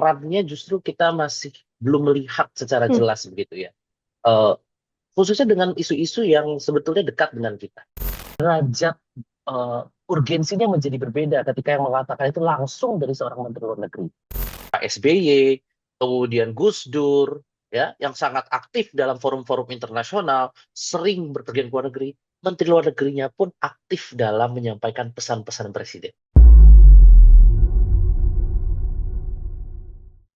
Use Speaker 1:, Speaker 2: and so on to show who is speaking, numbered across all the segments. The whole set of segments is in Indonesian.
Speaker 1: perannya justru kita masih belum melihat secara
Speaker 2: Hmm.
Speaker 1: jelas begitu ya. Eh, Khususnya dengan isu-isu yang sebetulnya dekat dengan kita. Derajat urgensinya menjadi berbeda ketika yang mengatakan itu langsung dari seorang menteri luar negeri. Pak SBY, kemudian Gus Dur, ya, yang sangat aktif dalam forum-forum internasional, sering berpergian ke luar negeri. Menteri luar negerinya pun aktif dalam menyampaikan pesan-pesan presiden.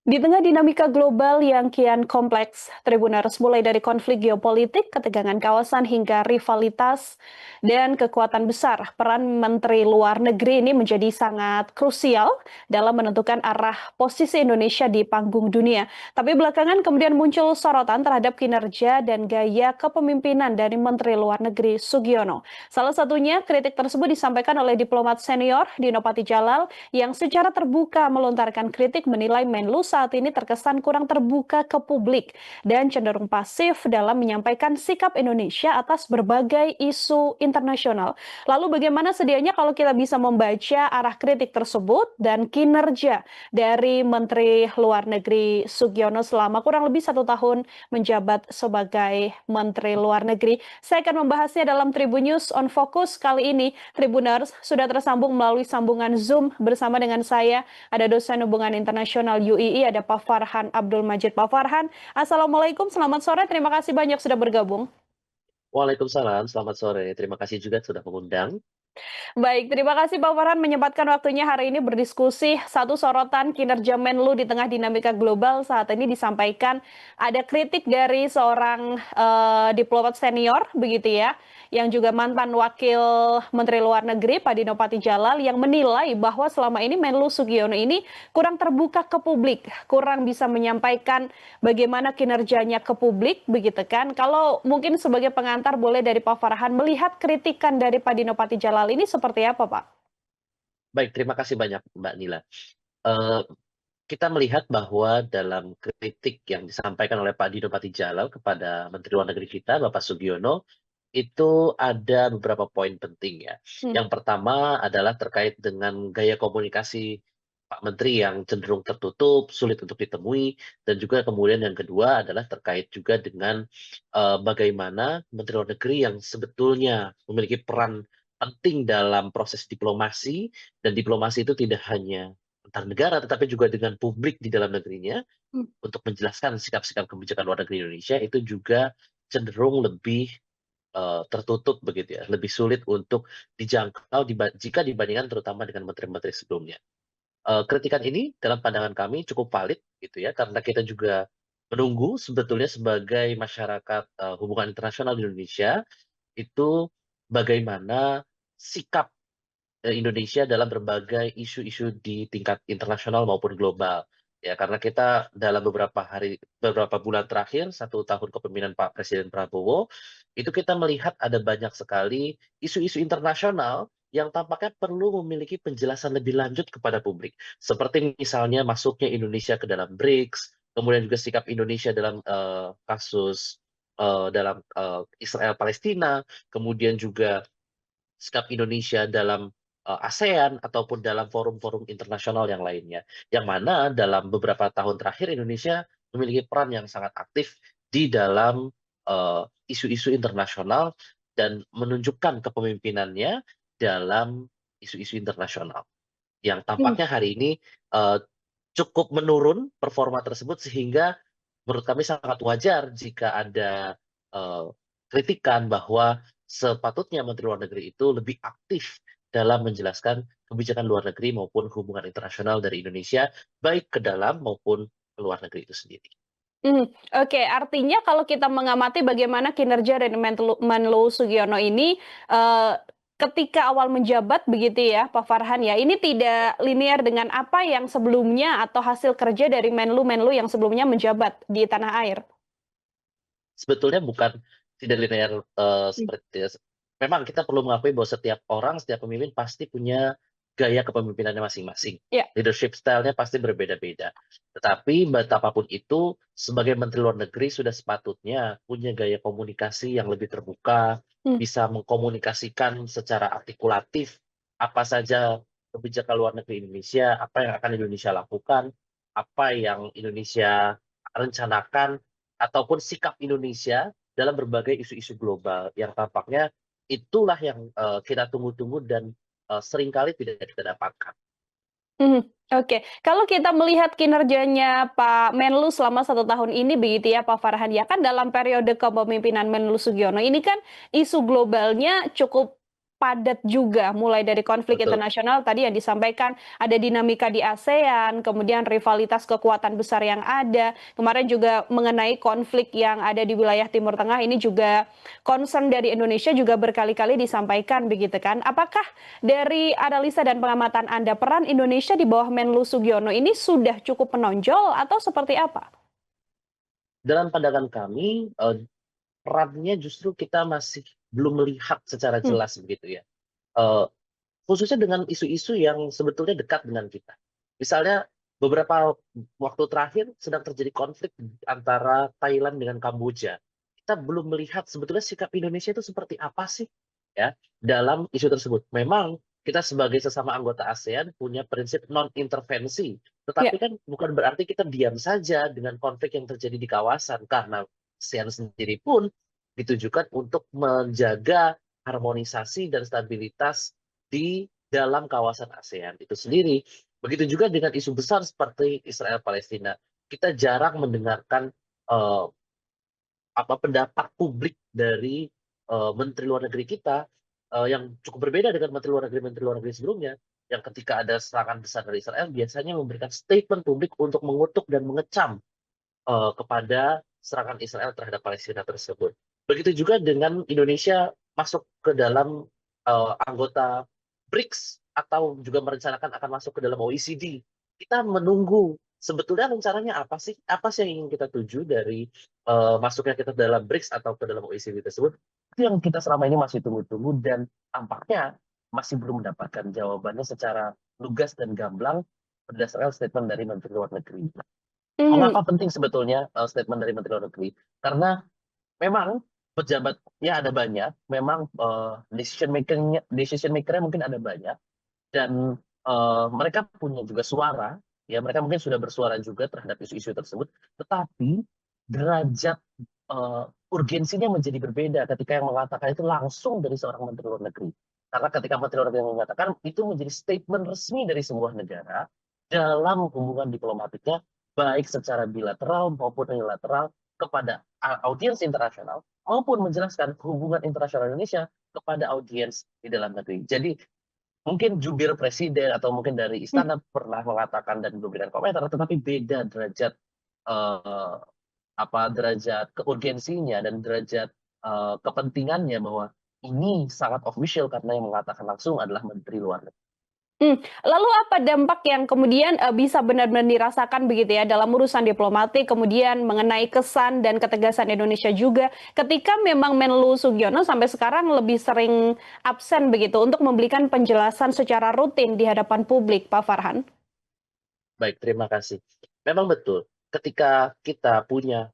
Speaker 2: Di tengah dinamika global yang kian kompleks, Tribuners mulai dari konflik geopolitik, ketegangan kawasan hingga rivalitas dan kekuatan besar, peran Menteri Luar Negeri ini menjadi sangat krusial dalam menentukan arah posisi Indonesia di panggung dunia. Tapi belakangan kemudian muncul sorotan terhadap kinerja dan gaya kepemimpinan dari Menteri Luar Negeri Sugiono. Salah satunya kritik tersebut disampaikan oleh diplomat senior Dino Patijalal yang secara terbuka melontarkan kritik menilai Menlu saat ini terkesan kurang terbuka ke publik dan cenderung pasif dalam menyampaikan sikap Indonesia atas berbagai isu internasional. Lalu bagaimana sedianya kalau kita bisa membaca arah kritik tersebut dan kinerja dari Menteri Luar Negeri Sugiono selama kurang lebih 1 tahun menjabat sebagai Menteri Luar Negeri? Saya akan membahasnya dalam Tribun News on Focus kali ini. Tribuners sudah tersambung melalui sambungan Zoom bersama dengan saya. Ada dosen hubungan internasional UII, ada Pak Farhan Abdul Majid. Pak Farhan, Assalamualaikum, selamat sore. Terima kasih banyak sudah bergabung.
Speaker 1: Waalaikumsalam, selamat sore. Terima kasih juga sudah mengundang.
Speaker 2: Baik, terima kasih Pak Farhan menyempatkan waktunya hari ini berdiskusi. Satu sorotan kinerja Menlu di tengah dinamika global saat ini disampaikan ada kritik dari seorang diplomat senior begitu ya, yang juga mantan wakil Menteri Luar Negeri Pak Dino Patijalal yang menilai bahwa selama ini Menlu Sugiono ini kurang terbuka ke publik, kurang bisa menyampaikan bagaimana kinerjanya ke publik begitu kan. Kalau mungkin sebagai pengantar boleh dari Pak Farhan melihat kritikan dari Pak Dino Patijalal ini seperti apa, Pak?
Speaker 1: Baik, terima kasih banyak Mbak Nila. Eh, kita melihat bahwa dalam kritik yang disampaikan oleh Pak Dino Patijalal kepada Menteri Luar Negeri kita, Bapak Sugiono, itu ada beberapa poin penting ya.
Speaker 2: Hmm.
Speaker 1: Yang pertama adalah terkait dengan gaya komunikasi Pak Menteri yang cenderung tertutup, sulit untuk ditemui, dan juga kemudian yang kedua adalah terkait juga dengan bagaimana Menteri Luar Negeri yang sebetulnya memiliki peran penting dalam proses diplomasi, dan diplomasi itu tidak hanya antar negara, tetapi juga dengan publik di dalam negerinya,
Speaker 2: Hmm.
Speaker 1: untuk menjelaskan sikap-sikap kebijakan luar negeri Indonesia itu juga cenderung lebih tertutup begitu ya, lebih sulit untuk dijangkau jika dibandingkan terutama dengan menteri-menteri sebelumnya. Kritikan ini dalam pandangan kami cukup valid gitu ya, karena kita juga menunggu sebetulnya sebagai masyarakat hubungan internasional di Indonesia itu bagaimana sikap Indonesia dalam berbagai isu-isu di tingkat internasional maupun global. Ya, karena kita dalam beberapa bulan terakhir, 1 tahun kepemimpinan Pak Presiden Prabowo, itu kita melihat ada banyak sekali isu-isu internasional yang tampaknya perlu memiliki penjelasan lebih lanjut kepada publik. Seperti misalnya masuknya Indonesia ke dalam BRICS, kemudian juga sikap Indonesia dalam kasus dalam Israel Palestina, kemudian juga sikap Indonesia dalam ASEAN ataupun dalam forum-forum internasional yang lainnya. Yang mana dalam beberapa tahun terakhir Indonesia memiliki peran yang sangat aktif di dalam isu-isu internasional dan menunjukkan kepemimpinannya dalam isu-isu internasional. Yang
Speaker 2: Hmm.
Speaker 1: tampaknya hari ini eh, cukup menurun performa tersebut, sehingga menurut kami sangat wajar jika ada eh, kritikan bahwa sepatutnya Menteri Luar Negeri itu lebih aktif dalam menjelaskan kebijakan luar negeri maupun hubungan internasional dari Indonesia, baik ke dalam maupun ke luar negeri itu sendiri.
Speaker 2: Oke, artinya kalau kita mengamati bagaimana kinerja dari Menlu Sugiono ini, eee, ketika awal menjabat begitu ya, Pak Farhan ya, ini tidak linear dengan apa yang sebelumnya atau hasil kerja dari Menlu-Menlu yang sebelumnya menjabat di tanah air?
Speaker 1: Sebetulnya bukan tidak linear
Speaker 2: Mmm.
Speaker 1: seperti itu. Memang kita perlu mengakui bahwa setiap orang, setiap pemimpin pasti punya gaya kepemimpinannya masing-masing.
Speaker 2: Iya.
Speaker 1: Leadership style-nya pasti berbeda-beda. Tetapi betapapun itu, sebagai Menteri Luar Negeri sudah sepatutnya punya gaya komunikasi yang lebih terbuka,
Speaker 2: Mmm.
Speaker 1: bisa mengkomunikasikan secara artikulatif apa saja kebijakan luar negeri Indonesia, apa yang akan Indonesia lakukan, apa yang Indonesia rencanakan ataupun sikap Indonesia dalam berbagai isu-isu global yang tampaknya itulah yang kita tunggu-tunggu dan seringkali tidak kita dapatkan.
Speaker 2: Mhm, oke. Kalau kita melihat kinerjanya Pak Menlu selama 1 tahun ini begitu ya Pak Farhan, ya kan dalam periode kepemimpinan Menlu Sugiono ini kan isu globalnya cukup padat juga, mulai dari konflik
Speaker 1: Betul.
Speaker 2: internasional tadi yang disampaikan, ada dinamika di ASEAN, kemudian rivalitas kekuatan besar yang ada, kemarin juga mengenai konflik yang ada di wilayah Timur Tengah ini juga concern dari Indonesia juga berkali-kali disampaikan begitu kan. Apakah dari analisa dan pengamatan Anda, peran Indonesia di bawah Menlu Sugiono ini sudah cukup menonjol atau seperti apa?
Speaker 1: Dalam pandangan kami, perannya justru kita masih belum melihat secara
Speaker 2: Hmm,
Speaker 1: jelas begitu ya. Eee, Khususnya dengan isu-isu yang sebetulnya dekat dengan kita. Misalnya beberapa waktu terakhir sedang terjadi konflik antara Thailand dengan Kamboja. Kita belum melihat sebetulnya sikap Indonesia itu seperti apa sih, ya, dalam isu tersebut. Memang kita sebagai sesama anggota ASEAN punya prinsip non-intervensi,
Speaker 2: ya.
Speaker 1: tetapi kan bukan berarti kita diam saja dengan konflik yang terjadi di kawasan, karena ASEAN sendiri pun ditujukan untuk menjaga harmonisasi dan stabilitas di dalam kawasan ASEAN itu sendiri. Begitu juga dengan isu besar seperti Israel Palestina. Kita jarang mendengarkan eh, pendapat publik dari menteri luar negeri kita yang cukup berbeda dengan menteri luar negeri sebelumnya. Yang ketika ada serangan besar dari Israel biasanya memberikan statement publik untuk mengutuk dan mengecam kepada serangan Israel terhadap Palestina tersebut. Begitu juga dengan Indonesia masuk ke dalam anggota BRICS atau juga merencanakan akan masuk ke dalam OECD. Kita menunggu sebetulnya rencananya apa sih? Apa sih yang ingin kita tuju dari masuknya kita dalam BRICS atau ke dalam OECD tersebut? Itu yang kita selama ini masih tunggu-tunggu dan tampaknya masih belum mendapatkan jawabannya secara lugas dan gamblang berdasarkan statement dari Menteri Luar Negeri.
Speaker 2: Hmm,
Speaker 1: Mengapa penting sebetulnya statement dari Menteri Luar Negeri? Karena memang pejabatnya ada banyak, memang decision maker-nya mungkin ada banyak, dan mereka punya juga suara, ya mereka mungkin sudah bersuara juga terhadap isu-isu tersebut, tetapi derajat urgensinya menjadi berbeda ketika yang mengatakan itu langsung dari seorang Menteri Luar Negeri. Karena ketika Menteri Luar Negeri mengatakan itu menjadi statement resmi dari sebuah negara dalam hubungan diplomatiknya, baik secara bilateral maupun unilateral kepada audiens internasional, maupun menjelaskan hubungan internasional Indonesia kepada audiens di dalam negeri. Jadi mungkin jubir presiden atau mungkin dari
Speaker 2: hmm.
Speaker 1: istana pernah mengatakan dan memberikan komentar, tetapi beda derajat eh, derajat keurgensinya dan derajat kepentingannya bahwa ini sangat official karena yang mengatakan langsung adalah Menteri Luar Negeri.
Speaker 2: Lalu apa dampak yang kemudian, bisa benar-benar dirasakan begitu ya dalam urusan diplomatik, kemudian mengenai kesan dan ketegasan Indonesia juga ketika memang Menlu Sugiono sampai sekarang lebih sering absen begitu untuk memberikan penjelasan secara rutin di hadapan publik, Pak Farhan?
Speaker 1: Baik, terima kasih. Memang betul, ketika kita punya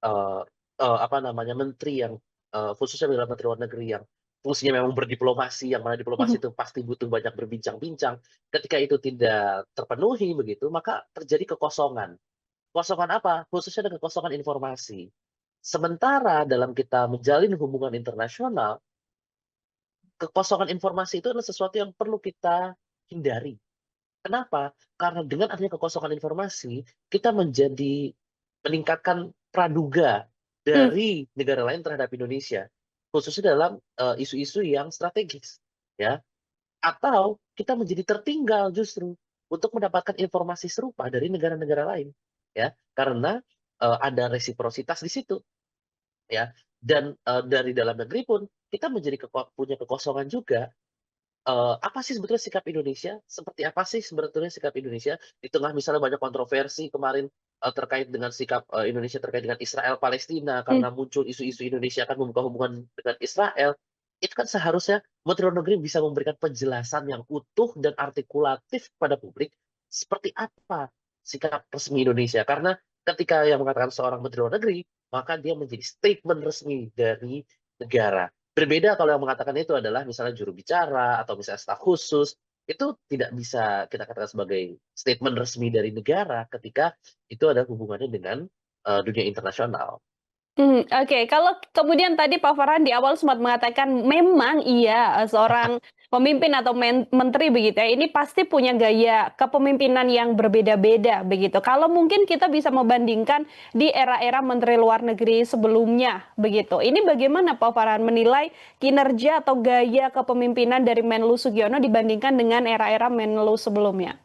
Speaker 1: Eee menteri yang khususnya adalah menteri luar negeri yang fungsinya memang berdiplomasi, yang mana diplomasi itu pasti butuh banyak berbincang-bincang. Ketika itu tidak terpenuhi begitu, maka terjadi kekosongan. Kosongan apa? Khususnya dengan kekosongan informasi. Sementara dalam kita menjalin hubungan internasional, kekosongan informasi itu adalah sesuatu yang perlu kita hindari. Kenapa? Karena dengan adanya kekosongan informasi, kita menjadi meningkatkan praduga
Speaker 2: Mmm,
Speaker 1: dari negara lain terhadap Indonesia, khususnya dalam isu-isu yang strategis, ya. Atau kita menjadi tertinggal justru untuk mendapatkan informasi serupa dari negara-negara lain, ya. Karena ada resiprositas di situ, ya. Dan dari dalam negeri pun kita menjadi punya kekosongan juga. Apa sih sebetulnya sikap Indonesia? Seperti apa sih sebetulnya sikap Indonesia di tengah misalnya banyak kontroversi kemarin terkait dengan sikap Indonesia terkait dengan Israel Palestina
Speaker 2: mmm.
Speaker 1: karena muncul isu-isu Indonesia akan membuka hubungan dengan Israel. Itu kan seharusnya Menteri Luar Negeri bisa memberikan penjelasan yang utuh dan artikulatif kepada publik seperti apa sikap resmi Indonesia. Karena ketika yang mengatakan seorang Menteri Luar Negeri, maka dia menjadi statement resmi dari negara. Berbeda kalau yang mengatakan itu adalah misalnya juru bicara atau misalnya staf khusus, itu tidak bisa kita katakan sebagai statement resmi dari negara ketika itu ada hubungannya dengan, dunia internasional.
Speaker 2: Oke. Kalau kemudian tadi Pak Farhan di awal sempat mengatakan memang iya, seorang pemimpin atau menteri begitu ya, ini pasti punya gaya kepemimpinan yang berbeda-beda begitu. Kalau mungkin kita bisa membandingkan di era-era menteri luar negeri sebelumnya begitu. Ini bagaimana Pak Farhan menilai kinerja atau gaya kepemimpinan dari Menlu Sugiono dibandingkan dengan era-era Menlu sebelumnya?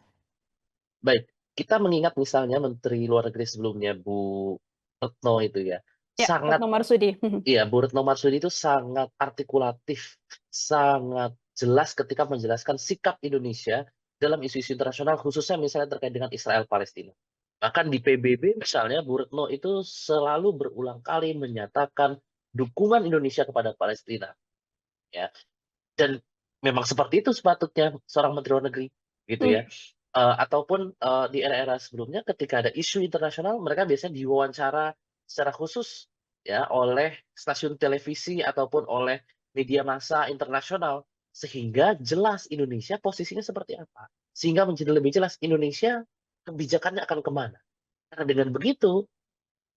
Speaker 1: Baik, kita mengingat misalnya Menteri Luar Negeri sebelumnya Bu Retno itu ya,
Speaker 2: Ya,
Speaker 1: sangat
Speaker 2: Retno Marsudi.
Speaker 1: iya, Bu Retno Marsudi itu sangat artikulatif, sangat jelas ketika menjelaskan sikap Indonesia dalam isu-isu internasional, khususnya misalnya terkait dengan Israel Palestina. Bahkan di PBB misalnya, Bu Retno itu selalu berulang kali menyatakan dukungan Indonesia kepada Palestina, ya. Dan memang seperti itu sepatutnya seorang menteri luar negeri, gitu
Speaker 2: Mhm,
Speaker 1: ya. Ataupun, di era-era sebelumnya ketika ada isu internasional, mereka biasanya diwawancara secara khusus ya oleh stasiun televisi ataupun oleh media massa internasional, sehingga jelas Indonesia posisinya seperti apa. Sehingga menjadi lebih jelas Indonesia kebijakannya akan kemana. Karena dengan begitu,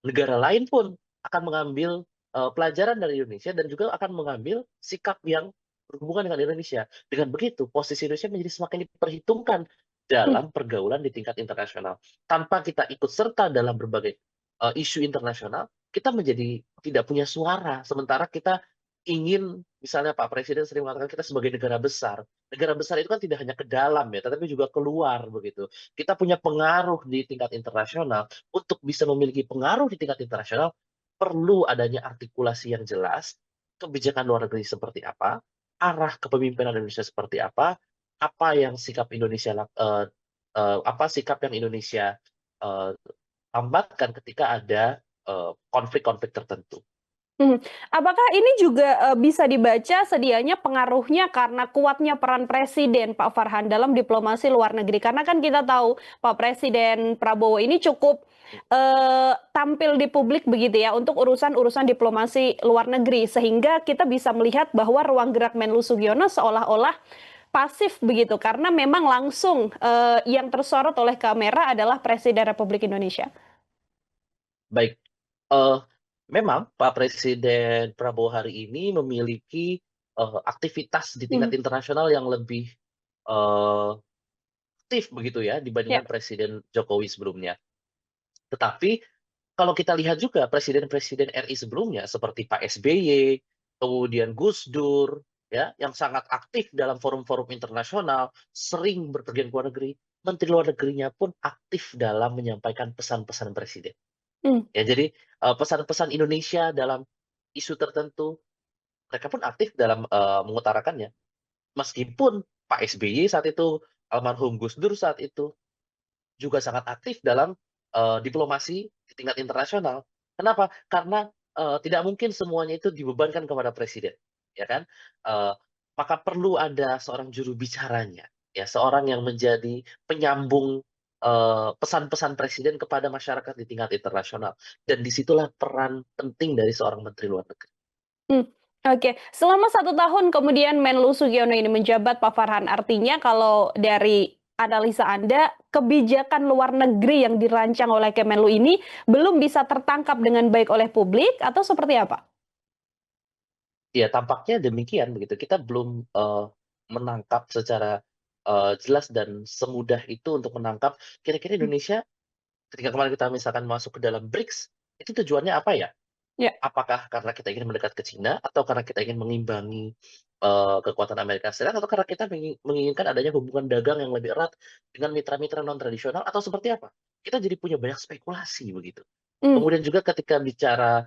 Speaker 1: negara lain pun akan mengambil, pelajaran dari Indonesia dan juga akan mengambil sikap yang berhubungan dengan Indonesia. Dengan begitu, posisi Indonesia menjadi semakin diperhitungkan
Speaker 2: mhm.
Speaker 1: dalam pergaulan di tingkat internasional. Tanpa kita ikut serta dalam berbagai, isu internasional, kita menjadi tidak punya suara. Sementara kita ingin misalnya Pak Presiden sering mengatakan kita sebagai negara besar. Negara besar itu kan tidak hanya ke dalam ya, tetapi juga keluar begitu. Kita punya pengaruh di tingkat internasional. Untuk bisa memiliki pengaruh di tingkat internasional, perlu adanya artikulasi yang jelas, kebijakan luar negeri seperti apa, arah kepemimpinan Indonesia seperti apa yang sikap Indonesia apa sikap yang Indonesia, eee, tambatkan ketika ada, konflik-konflik tertentu.
Speaker 2: Mhm. Apakah ini juga, bisa dibaca sedianya pengaruhnya karena kuatnya peran Presiden, Pak Farhan, dalam diplomasi luar negeri? Karena kan kita tahu Pak Presiden Prabowo ini cukup, tampil di publik begitu ya, untuk urusan-urusan diplomasi luar negeri, sehingga kita bisa melihat bahwa ruang gerak Menlu Sugiono seolah-olah pasif begitu, karena memang langsung, yang tersorot oleh kamera adalah Presiden Republik Indonesia.
Speaker 1: Baik, eee, memang Pak Presiden Prabowo hari ini memiliki, aktivitas di tingkat
Speaker 2: Mhm,
Speaker 1: internasional yang lebih, eee, aktif begitu ya
Speaker 2: ya.
Speaker 1: dibandingkan Presiden Jokowi sebelumnya. Tetapi kalau kita lihat juga presiden-presiden RI sebelumnya seperti Pak SBY, kemudian Gus Dur, ya, yang sangat aktif dalam forum-forum internasional, sering berpergian ke luar negeri, menteri luar negerinya pun aktif dalam menyampaikan pesan-pesan presiden.
Speaker 2: Mmm,
Speaker 1: Ya, jadi, pesan-pesan Indonesia dalam isu tertentu, mereka pun aktif dalam, mengutarakannya. Meskipun Pak SBY saat itu, almarhum Gus Dur saat itu, juga sangat aktif dalam, diplomasi di tingkat internasional. Kenapa? Karena, tidak mungkin semuanya itu dibebankan kepada presiden, ya kan? Eee, Maka perlu ada seorang juru bicaranya, ya, seorang yang menjadi penyambung, pesan-pesan presiden kepada masyarakat di tingkat internasional, dan disitulah peran penting dari seorang menteri luar negeri.
Speaker 2: Mmm, oke. Selama 1 tahun kemudian Menlu Sugiono ini menjabat, Pak Farhan, artinya kalau dari analisa Anda, kebijakan luar negeri yang dirancang oleh Kemenlu ini belum bisa tertangkap dengan baik oleh publik atau seperti apa?
Speaker 1: Ya, tampaknya demikian begitu. Kita belum, menangkap secara, jelas dan semudah itu untuk menangkap kira-kira
Speaker 2: Mmm,
Speaker 1: Indonesia ketika kemarin kita misalkan masuk ke dalam BRICS, itu tujuannya apa ya?
Speaker 2: ya.
Speaker 1: Apakah karena kita ingin mendekat ke Cina atau karena kita ingin mengimbangi, kekuatan Amerika Serikat atau karena kita menginginkan adanya hubungan dagang yang lebih erat dengan mitra-mitra non-tradisional atau seperti apa? Kita jadi punya banyak spekulasi begitu.
Speaker 2: Mmm,
Speaker 1: Kemudian juga ketika bicara,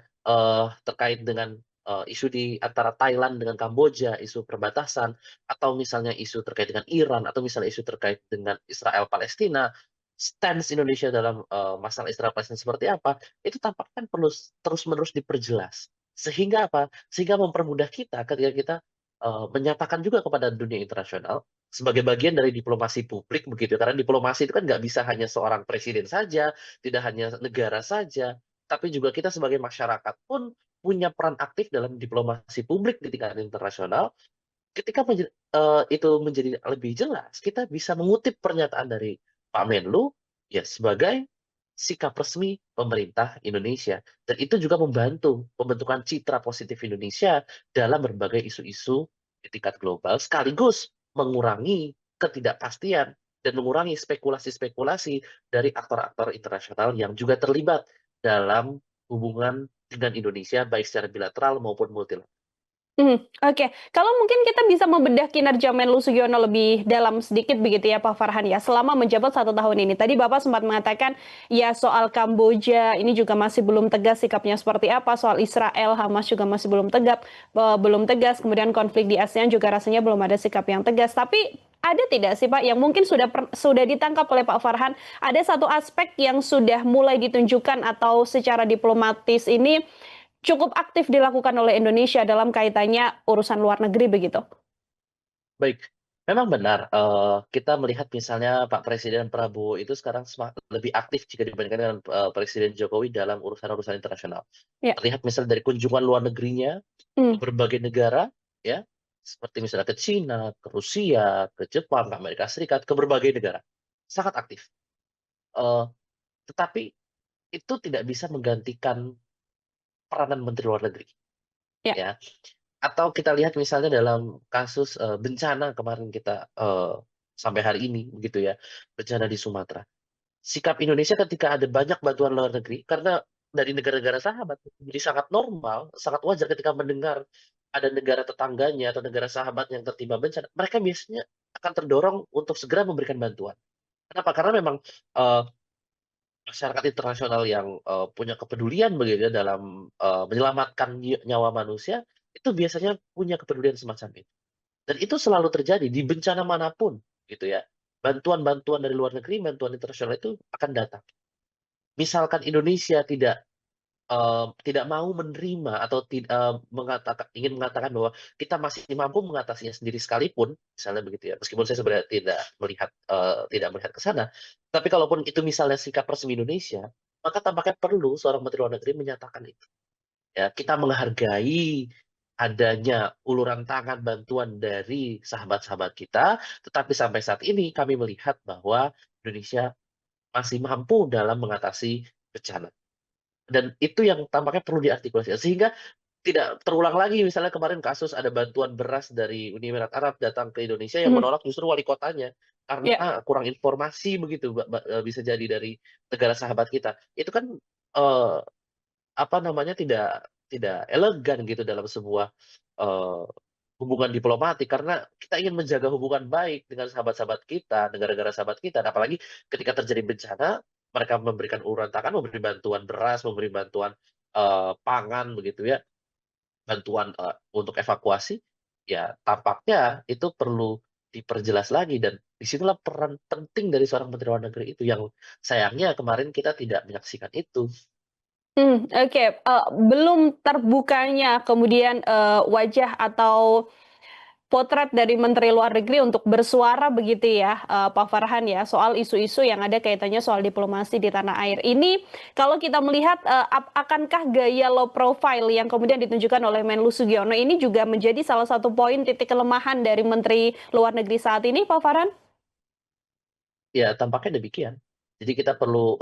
Speaker 1: terkait dengan, isu di antara Thailand dengan Kamboja, isu perbatasan, atau misalnya isu terkait dengan Iran, atau misalnya isu terkait dengan Israel Palestina, stance Indonesia dalam, masalah Israel Palestina seperti apa, itu tampaknya kan perlu terus-menerus diperjelas. Sehingga apa? Sehingga mempermudah kita ketika kita, menyatakan juga kepada dunia internasional, sebagai bagian dari diplomasi publik begitu, karena diplomasi itu kan nggak bisa hanya seorang presiden saja, tidak hanya negara saja, tapi juga kita sebagai masyarakat pun punya peran aktif dalam diplomasi publik di tingkat internasional, ketika itu menjadi lebih jelas, kita bisa mengutip pernyataan dari Pak Menlu, ya sebagai sikap resmi pemerintah Indonesia. Dan itu juga membantu pembentukan citra positif Indonesia dalam berbagai isu-isu di tingkat global, sekaligus mengurangi ketidakpastian dan mengurangi spekulasi-spekulasi dari aktor-aktor internasional yang juga terlibat dalam hubungan dengan Indonesia, baik secara bilateral maupun multilateral.
Speaker 2: Oke. Kalau mungkin kita bisa membedah kinerja Menlu Sugiono lebih dalam sedikit begitu ya Pak Farhan ya, selama menjabat 1 tahun ini. Tadi Bapak sempat mengatakan, ya soal Kamboja ini juga masih belum tegas sikapnya seperti apa, soal Israel, Hamas juga masih belum tegas, kemudian konflik di ASEAN juga rasanya belum ada sikap yang tegas. Tapi ada tidak sih Pak yang mungkin sudah ditangkap oleh Pak Farhan, ada satu aspek yang sudah mulai ditunjukkan atau secara diplomatis ini cukup aktif dilakukan oleh Indonesia dalam kaitannya urusan luar negeri begitu?
Speaker 1: Baik, memang benar, kita melihat misalnya Pak Presiden Prabowo itu sekarang lebih aktif jika dibandingkan dengan, Presiden Jokowi dalam urusan-urusan internasional.
Speaker 2: Ya.
Speaker 1: Terlihat misal dari kunjungan luar negerinya ke
Speaker 2: Mmm,
Speaker 1: berbagai negara, ya, seperti misalnya ke Cina, ke Rusia, ke Jepang, ke Amerika Serikat, ke berbagai negara. Sangat aktif. Eee, tetapi itu tidak bisa menggantikan peranan Menteri Luar Negeri,
Speaker 2: ya.
Speaker 1: ya. Atau kita lihat misalnya dalam kasus, bencana kemarin kita, sampai hari ini begitu ya, bencana di Sumatera. Sikap Indonesia ketika ada banyak bantuan luar negeri, karena dari negara-negara sahabat, jadi sangat normal, sangat wajar ketika mendengar ada negara tetangganya atau negara sahabat yang tertimpa bencana, mereka biasanya akan terdorong untuk segera memberikan bantuan. Kenapa? Karena memang, eee, masyarakat internasional yang, punya kepedulian begitu ya dalam, menyelamatkan nyawa manusia, itu biasanya punya kepedulian semacam itu. Dan itu selalu terjadi di bencana manapun gitu ya. Bantuan-bantuan dari luar negeri, bantuan internasional itu akan datang. Misalkan Indonesia tidak mau menerima atau ingin mengatakan bahwa kita masih mampu mengatasinya sendiri sekalipun, misalnya begitu ya, meskipun saya sebenarnya tidak melihat ke sana. Tapi kalaupun itu misalnya sikap resmi Indonesia, maka tampaknya perlu seorang menteri luar negeri menyatakan itu. Ya, kita menghargai adanya uluran tangan bantuan dari sahabat-sahabat kita, tetapi sampai saat ini kami melihat bahwa Indonesia masih mampu dalam mengatasi bencana. Dan itu yang tampaknya perlu diartikulasikan, sehingga tidak terulang lagi misalnya kemarin kasus ada bantuan beras dari Uni Emirat Arab datang ke Indonesia yang
Speaker 2: Mhm.
Speaker 1: menolak justru wali kotanya,
Speaker 2: Ya.
Speaker 1: karena kurang informasi begitu, bisa jadi dari negara sahabat kita. Itu kan, eee apa namanya, tidak elegan gitu dalam sebuah, eee, hubungan diplomatik karena kita ingin menjaga hubungan baik dengan sahabat-sahabat kita, negara-negara sahabat kita, nah apalagi ketika terjadi bencana, mereka memberikan uluran tangan, memberi bantuan beras, memberi bantuan, pangan begitu ya, bantuan, untuk evakuasi, ya tampaknya itu perlu diperjelas lagi dan disitulah peran penting dari seorang menteri luar negeri itu yang sayangnya kemarin kita tidak menyaksikan itu.
Speaker 2: Oke, belum terbukanya kemudian, wajah atau potret dari Menteri Luar Negeri untuk bersuara begitu ya, Pak Farhan ya, soal isu-isu yang ada kaitannya soal diplomasi di tanah air. Ini kalau kita melihat, akankah gaya low profile yang kemudian ditunjukkan oleh Menlu Sugiono ini juga menjadi salah satu poin titik kelemahan dari Menteri Luar Negeri saat ini, Pak Farhan?
Speaker 1: Ya tampaknya demikian. Jadi kita perlu,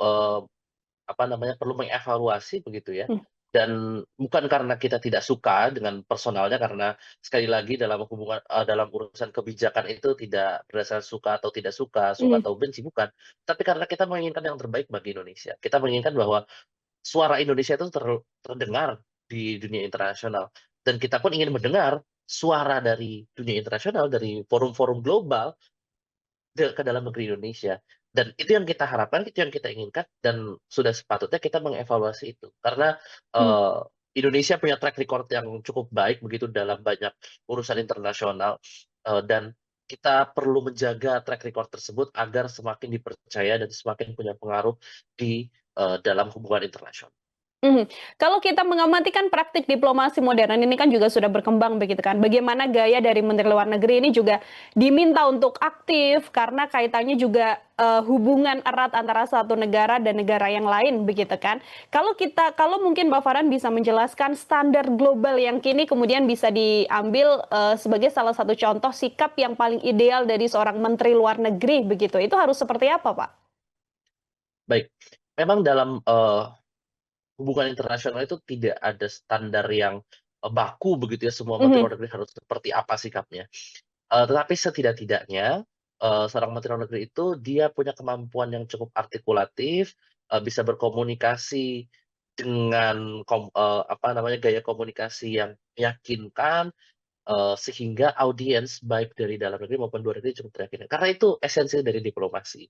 Speaker 1: apa namanya, perlu mengevaluasi begitu ya,
Speaker 2: Mmm,
Speaker 1: dan bukan karena kita tidak suka dengan personalnya karena sekali lagi dalam urusan kebijakan itu tidak berdasarkan suka atau tidak suka, suka
Speaker 2: mhm,
Speaker 1: atau benci, bukan. Tapi karena kita menginginkan yang terbaik bagi Indonesia. Kita menginginkan bahwa suara Indonesia itu terdengar di dunia internasional, dan kita pun ingin mendengar suara dari dunia internasional, dari forum-forum global ke dalam negeri Indonesia. Dan itu yang kita harapkan, itu yang kita inginkan, dan sudah sepatutnya kita mengevaluasi itu. Karena,
Speaker 2: mmm.
Speaker 1: eee, Indonesia punya track record yang cukup baik begitu dalam banyak urusan internasional, dan kita perlu menjaga track record tersebut agar semakin dipercaya dan semakin punya pengaruh di, dalam hubungan internasional.
Speaker 2: Mhm. Kalau kita mengamati kan praktik diplomasi modern ini kan juga sudah berkembang begitu kan. Bagaimana gaya dari Menteri Luar Negeri ini juga diminta untuk aktif karena kaitannya juga hubungan erat antara satu negara dan negara yang lain begitu kan. Kalau mungkin Mbak Farhan bisa menjelaskan standar global yang kini kemudian bisa diambil sebagai salah satu contoh sikap yang paling ideal dari seorang Menteri Luar Negeri begitu. Itu harus seperti apa, Pak?
Speaker 1: Baik, memang dalam, hubungan internasional itu tidak ada standar yang, baku begitu ya, semua menteri
Speaker 2: Mhm.
Speaker 1: luar negeri harus seperti apa sikapnya. Tetapi setidak-tidaknya, seorang menteri luar negeri itu dia punya kemampuan yang cukup artikulatif, bisa berkomunikasi dengan apa namanya, gaya komunikasi yang meyakinkan, sehingga audiens baik dari dalam negeri maupun luar negeri cukup teryakinkan. Karena itu esensi dari diplomasi.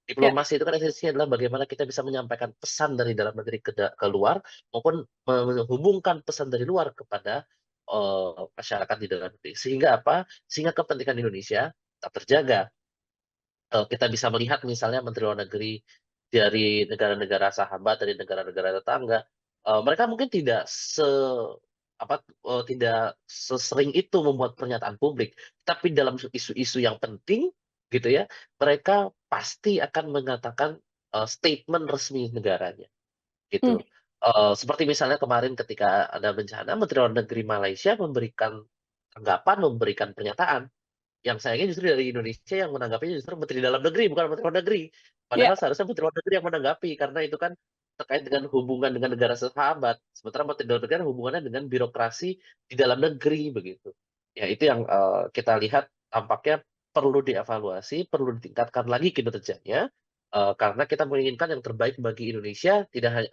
Speaker 2: Ya.
Speaker 1: Diplomasi itu kan esensinya adalah bagaimana kita bisa menyampaikan pesan dari dalam negeri ke luar, maupun menghubungkan pesan dari luar kepada, masyarakat di dalam negeri. Sehingga apa? Sehingga kepentingan Indonesia tetap terjaga. Kita bisa melihat misalnya menteri luar negeri dari negara-negara sahabat, dari negara-negara tetangga, mereka mungkin tidak sesering itu membuat pernyataan publik, tapi dalam isu-isu yang penting gitu ya, mereka pasti akan mengatakan, statement resmi negaranya,
Speaker 2: Mmm.
Speaker 1: gitu. Seperti misalnya kemarin ketika ada bencana, Menteri Luar Negeri Malaysia memberikan tanggapan, memberikan pernyataan. Yang sayangnya justru dari Indonesia yang menanggapinya justru Menteri Dalam Negeri, bukan Menteri Luar Negeri.
Speaker 2: Ya.
Speaker 1: Padahal seharusnya Menteri Luar Negeri yang menanggapi, karena itu kan terkait dengan hubungan dengan negara sahabat. Sementara Menteri Dalam Negeri kan hubungannya dengan birokrasi di dalam negeri, begitu. Ya itu yang, kita lihat tampaknya perlu dievaluasi, perlu ditingkatkan lagi kinerjanya, karena kita menginginkan yang terbaik bagi Indonesia, tidak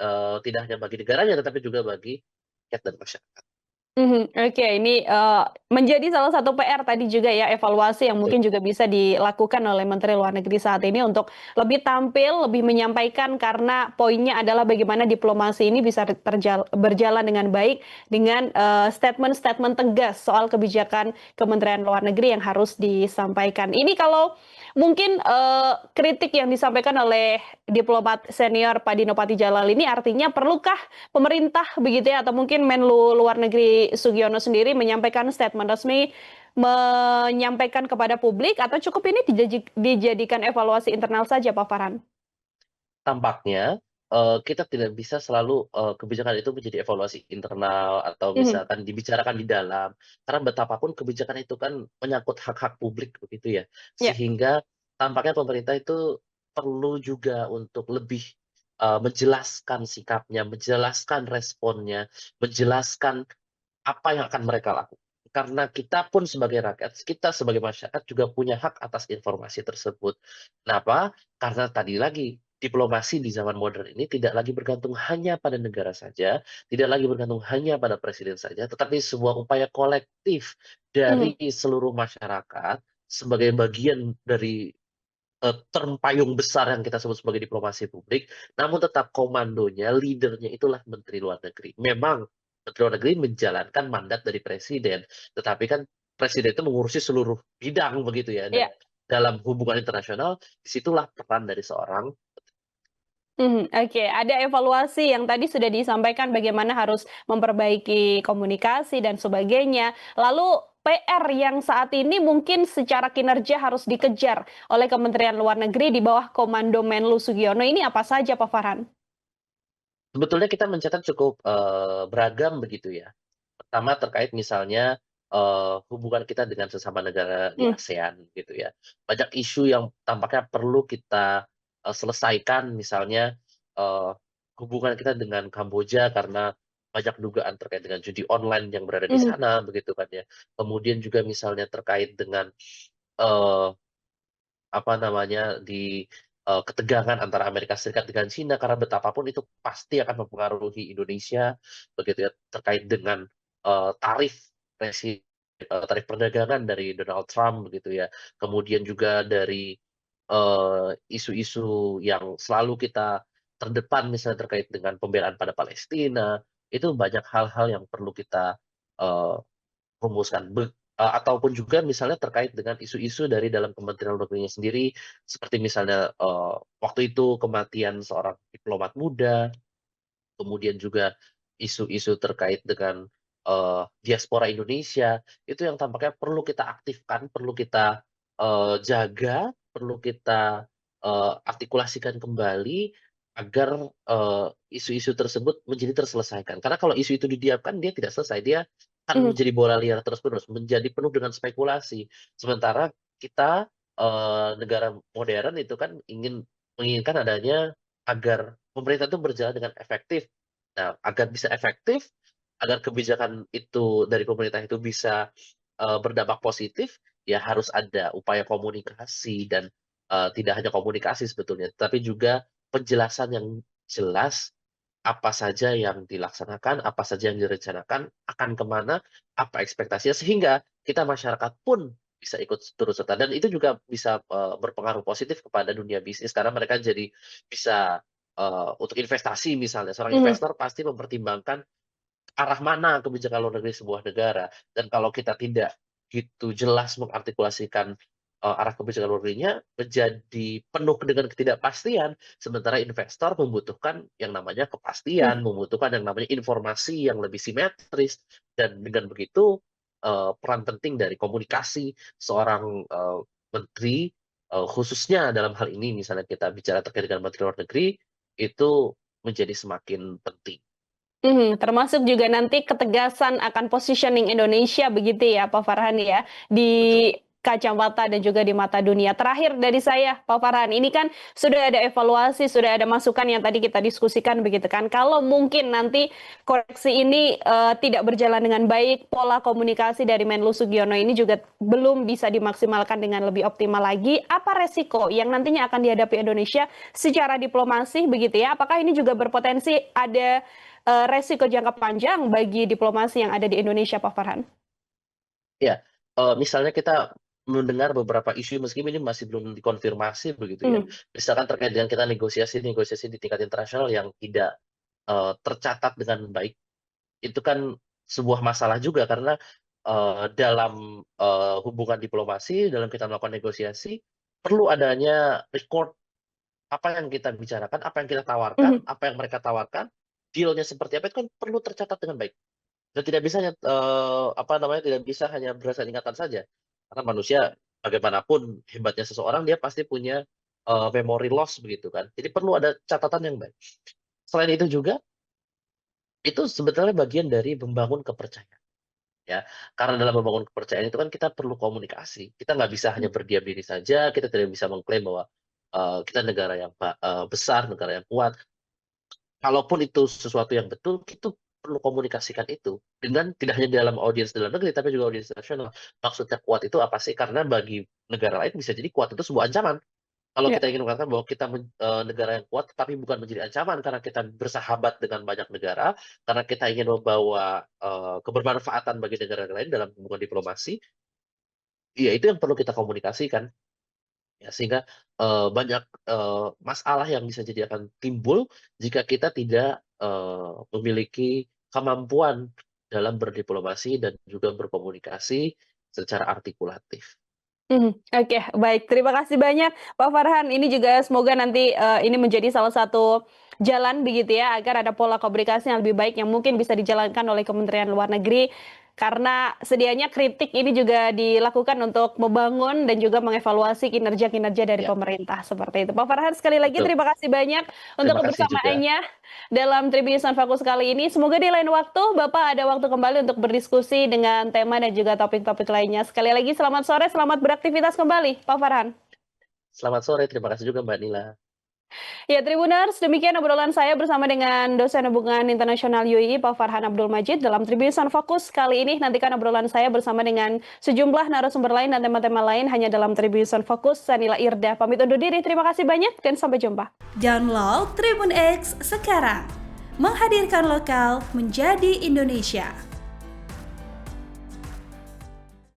Speaker 1: hanya bagi negaranya, tetapi juga bagi rakyat dan masyarakat.
Speaker 2: Mhm, oke ini, menjadi salah satu PR tadi juga ya evaluasi yang
Speaker 1: Betul.
Speaker 2: mungkin juga bisa dilakukan oleh Menteri Luar Negeri saat ini untuk lebih tampil, lebih menyampaikan karena poinnya adalah bagaimana diplomasi ini bisa berjalan dengan baik dengan, statement-statement tegas soal kebijakan Kementerian Luar Negeri yang harus disampaikan. Ini kalau mungkin, kritik yang disampaikan oleh diplomat senior Pak Dino Patijalal ini artinya perlukah pemerintah begitu ya atau mungkin Menlu Luar Negeri Sugiono sendiri menyampaikan statement resmi, menyampaikan kepada publik atau cukup ini dijadikan evaluasi internal saja Pak Farhan?
Speaker 1: Tampaknya, kita tidak bisa selalu, kebijakan itu menjadi evaluasi internal atau
Speaker 2: Mhm,
Speaker 1: misalkan dibicarakan di dalam, karena betapapun kebijakan itu kan menyangkut hak-hak publik begitu ya.
Speaker 2: ya,
Speaker 1: Sehingga tampaknya pemerintah itu perlu juga untuk lebih, menjelaskan sikapnya, menjelaskan responnya, menjelaskan apa yang akan mereka lakukan. Karena kita pun sebagai rakyat, kita sebagai masyarakat juga punya hak atas informasi tersebut. Kenapa? Karena tadi lagi, diplomasi di zaman modern ini tidak lagi bergantung hanya pada negara saja, tidak lagi bergantung hanya pada presiden saja, tetapi sebuah upaya kolektif
Speaker 2: mhm,
Speaker 1: dari seluruh masyarakat sebagai bagian dari, term payung besar yang kita sebut sebagai diplomasi publik, namun tetap komandonya, leader-nya itulah Menteri Luar Negeri. Memang Menteri Luar Negeri menjalankan mandat dari presiden, tetapi kan presiden itu mengurusi seluruh bidang begitu ya, dan
Speaker 2: iya.
Speaker 1: dalam hubungan internasional, disitulah peran dari seorang.
Speaker 2: Mhm, oke, ada evaluasi yang tadi sudah disampaikan bagaimana harus memperbaiki komunikasi dan sebagainya. Lalu PR yang saat ini mungkin secara kinerja harus dikejar oleh Kementerian Luar Negeri di bawah komando Menlu Sugiono ini apa saja Pak Farhan?
Speaker 1: Sebetulnya kita mencatat cukup, beragam begitu ya. Pertama terkait misalnya, hubungan kita dengan sesama negara di
Speaker 2: Mmm,
Speaker 1: ASEAN gitu ya. Banyak isu yang tampaknya perlu kita, selesaikan misalnya, eee, hubungan kita dengan Kamboja karena banyak dugaan terkait dengan judi online yang berada di
Speaker 2: mhm,
Speaker 1: sana begitu kan ya. Kemudian juga misalnya terkait dengan, eee apa namanya, ketegangan antara Amerika Serikat dengan China karena betapapun itu pasti akan mempengaruhi Indonesia, begitu ya, terkait dengan, tarif perdagangan dari Donald Trump begitu ya. Kemudian juga dari, isu-isu yang selalu kita terdepan misalnya terkait dengan pembelaan pada Palestina, itu banyak hal-hal yang perlu kita, eee rumuskan ataupun juga misalnya terkait dengan isu-isu dari dalam Kementerian Luar Negerinya sendiri, seperti misalnya, waktu itu kematian seorang diplomat muda, kemudian juga isu-isu terkait dengan, diaspora Indonesia, itu yang tampaknya perlu kita aktifkan, perlu kita, jaga, perlu kita, artikulasikan kembali agar, isu-isu tersebut menjadi terselesaikan. Karena kalau isu itu didiamkan, dia tidak selesai, dia akan
Speaker 2: Mhm,
Speaker 1: menjadi bola liar terus-menerus, menjadi penuh dengan spekulasi. Sementara kita, negara modern itu kan menginginkan adanya agar pemerintah itu berjalan dengan efektif. Nah, agar bisa efektif, agar kebijakan itu dari pemerintah itu bisa, berdampak positif, ya harus ada upaya komunikasi dan, tidak hanya komunikasi sebetulnya, tapi juga penjelasan yang jelas, apa saja yang dilaksanakan, apa saja yang direncanakan, akan kemana, apa ekspektasinya, sehingga kita masyarakat pun bisa ikut turut serta dan itu juga bisa, berpengaruh positif kepada dunia bisnis karena mereka jadi bisa, untuk investasi misalnya, seorang
Speaker 2: mhm.
Speaker 1: investor pasti mempertimbangkan arah mana kebijakan luar negeri sebuah negara, dan kalau kita tidak gitu jelas mengartikulasikan, arah kebijakan luar negerinya, menjadi penuh dengan ketidakpastian, sementara investor membutuhkan yang namanya kepastian, membutuhkan yang namanya informasi yang lebih simetris, dan dengan begitu, peran penting dari komunikasi seorang, menteri, khususnya dalam hal ini misalnya kita bicara terkait dengan menteri luar negeri, itu menjadi semakin penting.
Speaker 2: Mhm, termasuk juga nanti ketegasan akan positioning Indonesia begitu ya Pak Farhan ya,
Speaker 1: Betul.
Speaker 2: di kacamata dan juga di mata dunia. Terakhir dari saya Pak Farhan, ini kan sudah ada evaluasi, sudah ada masukan yang tadi kita diskusikan begitu kan. Kalau mungkin nanti koreksi ini, tidak berjalan dengan baik, pola komunikasi dari Menlu Sugiono ini juga belum bisa dimaksimalkan dengan lebih optimal lagi, apa resiko yang nantinya akan dihadapi Indonesia secara diplomasi begitu ya? Apakah ini juga berpotensi ada resiko jangka panjang bagi diplomasi yang ada di Indonesia, Pak Farhan?
Speaker 1: Ya, misalnya kita mendengar beberapa isu meskipun ini masih belum dikonfirmasi begitu ya,
Speaker 2: Mhm,
Speaker 1: misalkan terkait dengan kita negosiasi-negosiasi di tingkat internasional yang tidak, tercatat dengan baik, itu kan sebuah masalah juga karena, dalam, hubungan diplomasi, dalam kita melakukan negosiasi, perlu adanya record apa yang kita bicarakan, apa yang kita tawarkan,
Speaker 2: mhm,
Speaker 1: apa yang mereka tawarkan, deal-nya seperti apa, itu kan perlu tercatat dengan baik. Dan tidak bisa hanya, apa namanya, tidak bisa hanya berdasarkan ingatan saja. Karena manusia bagaimanapun hebatnya seseorang, dia pasti punya, memory loss begitu kan. Jadi perlu ada catatan yang baik. Selain itu juga, itu sebetulnya bagian dari membangun kepercayaan, ya. Karena dalam membangun kepercayaan itu kan kita perlu komunikasi. Kita nggak bisa hanya berdiam diri saja, kita tidak bisa mengklaim bahwa, kita negara yang besar, negara yang kuat. Kalaupun itu sesuatu yang betul, itu perlu komunikasikan itu, dengan tidak hanya dalam audiens dalam negeri, tapi juga audiens nasional. Maksudnya kuat itu apa sih? Karena bagi negara lain bisa jadi kuat itu sebuah ancaman. Kalau
Speaker 2: ya,
Speaker 1: kita ingin mengatakan bahwa kita negara yang kuat, tapi bukan menjadi ancaman karena kita bersahabat dengan banyak negara, karena kita ingin membawa, kebermanfaatan bagi negara lain dalam hubungan diplomasi, ya itu yang perlu kita komunikasikan. Ya, sehingga, banyak, masalah yang bisa jadi akan timbul jika kita tidak, memiliki kemampuan dalam berdiplomasi dan juga berkomunikasi secara artikulatif.
Speaker 2: mhm, oke, baik. Terima kasih banyak, Pak Farhan. Ini juga semoga nanti, ini menjadi salah satu jalan begitu ya, agar ada pola komunikasi yang lebih baik yang mungkin bisa dijalankan oleh Kementerian Luar Negeri. Karena sedianya kritik ini juga dilakukan untuk membangun dan juga mengevaluasi kinerja-kinerja dari
Speaker 1: Ya,
Speaker 2: pemerintah, seperti itu. Pak Farhan, sekali lagi
Speaker 1: betul.
Speaker 2: terima kasih banyak untuk
Speaker 1: Terima kasih juga.
Speaker 2: kebersamaannya dalam Tribun Fokus kali ini. Semoga di lain waktu Bapak ada waktu kembali untuk berdiskusi dengan tema dan juga topik-topik lainnya. Sekali lagi selamat sore, selamat beraktivitas kembali, Pak Farhan.
Speaker 1: Selamat sore, terima kasih juga Mbak Nila.
Speaker 2: Ya, Tribuners, demikian obrolan saya bersama dengan dosen hubungan internasional UII, Pak Farhan Abdul Majid dalam Tribun Fokus kali ini. Nantikan obrolan saya bersama dengan sejumlah narasumber lain dan tema-tema lain hanya dalam Tribun Fokus. Saya Nila Irda, pamit undur diri. Terima kasih banyak dan sampai jumpa.
Speaker 3: Download Tribun X sekarang. Menghadirkan lokal menjadi Indonesia.